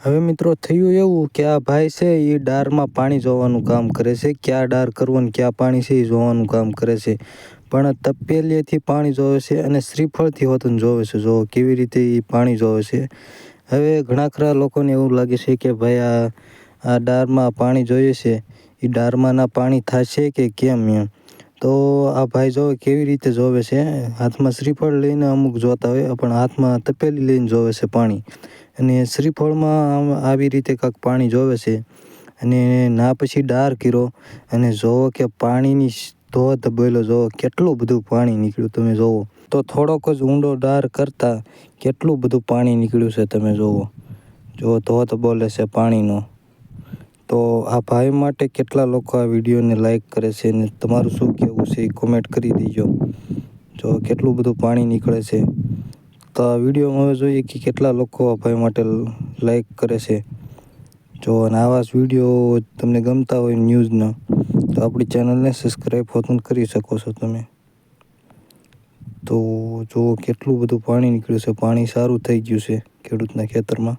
હવે મિત્રો થયું એવું કે આ ભાઈ છે એ ડારમાં પાણી જોવાનું કામ કરે છે. ક્યાં ડાર કરવો ને ક્યાં પાણી છે એ જોવાનું કામ કરે છે. પણ તપેલીએથી પાણી જોવે છે અને શ્રીફળથી હોતું જોવે છે. જો કેવી રીતે એ પાણી જોવે છે. હવે ઘણા ખરા લોકોને એવું લાગે છે કે ભાઈ આ ડારમાં પાણી જોઈએ છે એ ડારમાં ના પાણી થશે કે કેમ એમ. તો આ ભાઈ જોવે કેવી રીતે જોવે છે. હાથમાં શ્રીફળ લઈને અમુક જોતા હોય પણ હાથમાં તપેલી લઈને જોવે છે પાણી. અને શ્રીફળમાં આવી રીતે કાંઈક પાણી જોવે છે. અને ના પછી ડાર કર્યો અને જોવો કે પાણીની ધોધ બોલો જોવો કેટલું બધું પાણી નીકળ્યું તમે જોવો. તો થોડોક જ ઊંડો ડાર કરતાં કેટલું બધું પાણી નીકળ્યું છે તમે જોવો. જો ધોધ બોલે છે પાણીનો. તો આ ભાઈ માટે કેટલા લોકો આ વિડીયોને લાઈક કરે છે અને તમારું શું કહેવું છે એ કોમેન્ટ કરી દેજો. જો કેટલું બધું પાણી નીકળે છે. તો આ વિડીયોમાં હવે જોઈએ કે કેટલા લોકો આ ભાઈ માટે લાઈક કરે છે. જો અને આવા જ વિડીયો તમને ગમતા હોય ન્યૂઝના તો આપણી ચેનલને સબસ્ક્રાઈબ હોતું કરી શકો છો તમે. તો જો કેટલું બધું પાણી નીકળ્યું છે. પાણી સારું થઈ ગયું છે ખેડૂતના ખેતરમાં.